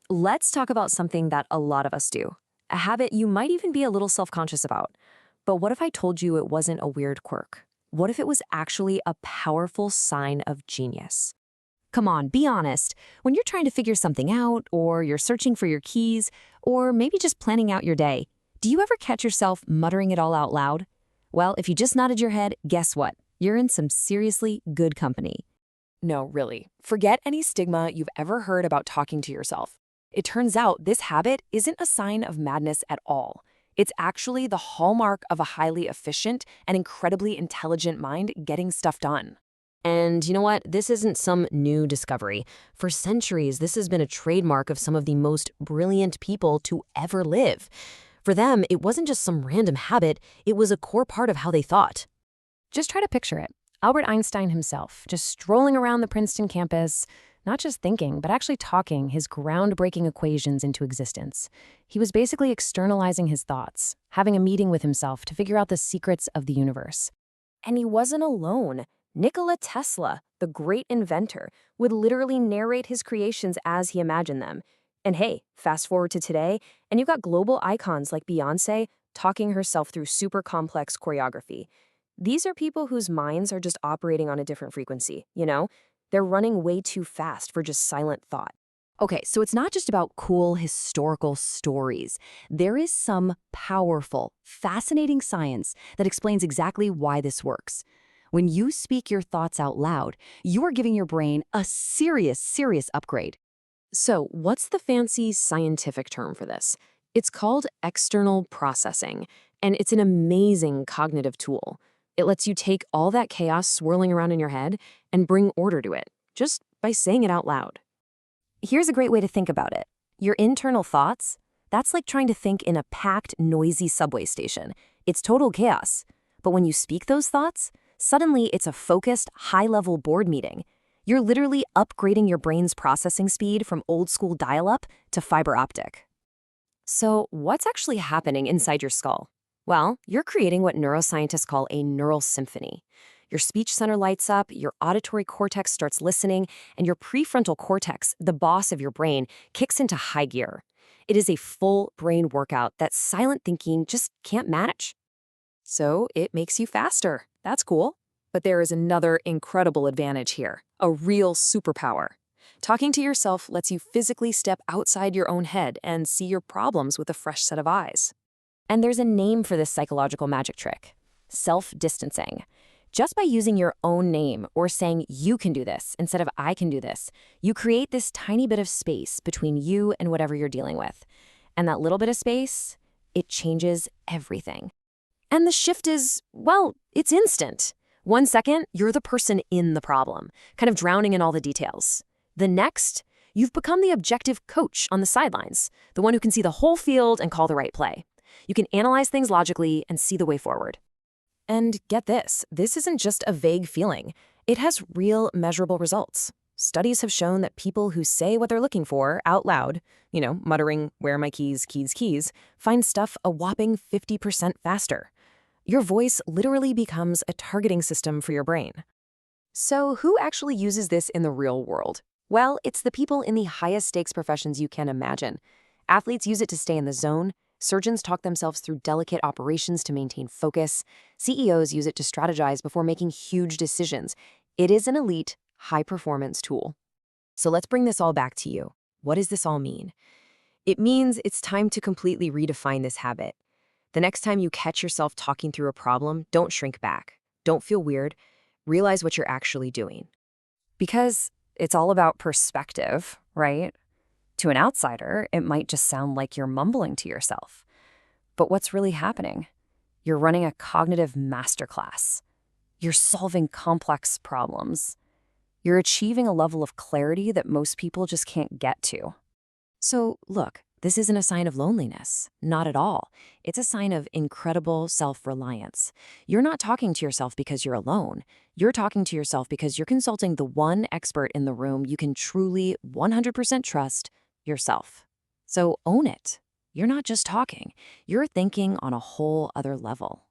Let's talk about something that a lot of us do, a habit you might even be a little self-conscious about. But what if I told you it wasn't a weird quirk? What if it was actually a powerful sign of genius? Come on, be honest. When you're trying to figure something out, or you're searching for your keys, or maybe just planning out your day, do you ever catch yourself muttering it all out loud? Well, if you just nodded your head, guess what? You're in some seriously good company. No, really. Forget any stigma you've ever heard about talking to yourself. It turns out this habit isn't a sign of madness at all. It's actually the hallmark of a highly efficient and incredibly intelligent mind getting stuff done. And you know what? This isn't some new discovery. For centuries, this has been a trademark of some of the most brilliant people to ever live. For them, it wasn't just some random habit, it was a core part of how they thought. Just try to picture it. Albert Einstein himself, just strolling around the Princeton campus, not just thinking, but actually talking his groundbreaking equations into existence. He was basically externalizing his thoughts, having a meeting with himself to figure out the secrets of the universe. And he wasn't alone. Nikola Tesla, the great inventor, would literally narrate his creations as he imagined them. And hey, fast forward to today, and you've got global icons like Beyoncé talking herself through super complex choreography. These are people whose minds are just operating on a different frequency, you know? They're running way too fast for just silent thought. Okay, so it's not just about cool historical stories. There is some powerful, fascinating science that explains exactly why this works. When you speak your thoughts out loud, you are giving your brain a serious upgrade. So, what's the fancy scientific term for this? It's called external processing, and it's an amazing cognitive tool. It lets you take all that chaos swirling around in your head and bring order to it, just by saying it out loud. Here's a great way to think about it. Your internal thoughts, that's like trying to think in a packed, noisy subway station. It's total chaos. But when you speak those thoughts, suddenly it's a focused, high-level board meeting. You're literally upgrading your brain's processing speed from old-school dial-up to fiber optic. So, what's actually happening inside your skull? Well, you're creating what neuroscientists call a neural symphony. Your speech center lights up, your auditory cortex starts listening, and your prefrontal cortex, the boss of your brain, kicks into high gear. It is a full brain workout that silent thinking just can't manage. So it makes you faster. That's cool. But there is another incredible advantage here, a real superpower. Talking to yourself lets you physically step outside your own head and see your problems with a fresh set of eyes. And there's a name for this psychological magic trick: self-distancing. Just by using your own name or saying you can do this instead of I can do this, you create this tiny bit of space between you and whatever you're dealing with. And that little bit of space, it changes everything. And the shift is, well, it's instant. 1 second, you're the person in the problem, kind of drowning in all the details. The next, you've become the objective coach on the sidelines, the one who can see the whole field and call the right play. You can analyze things logically and see the way forward. And get this isn't just a vague feeling. It has real, measurable results. Studies have shown that people who say what they're looking for out loud, muttering, "Where are my keys, keys, keys," find stuff a whopping 50% faster. Your voice literally becomes a targeting system for your brain. So who actually uses this in the real world? Well, it's the people in the highest stakes professions you can imagine. Athletes use it to stay in the zone. Surgeons talk themselves through delicate operations to maintain focus. CEOs use it to strategize before making huge decisions. It is an elite, high-performance tool. So let's bring this all back to you. What does this all mean? It means it's time to completely redefine this habit. The next time you catch yourself talking through a problem, don't shrink back. Don't feel weird. Realize what you're actually doing. Because it's all about perspective, right? To an outsider, it might just sound like you're mumbling to yourself. But what's really happening? You're running a cognitive masterclass. You're solving complex problems. You're achieving a level of clarity that most people just can't get to. So look, this isn't a sign of loneliness. Not at all. It's a sign of incredible self-reliance. You're not talking to yourself because you're alone. You're talking to yourself because you're consulting the one expert in the room you can truly 100% trust: yourself. So own it. You're not just talking. You're thinking on a whole other level.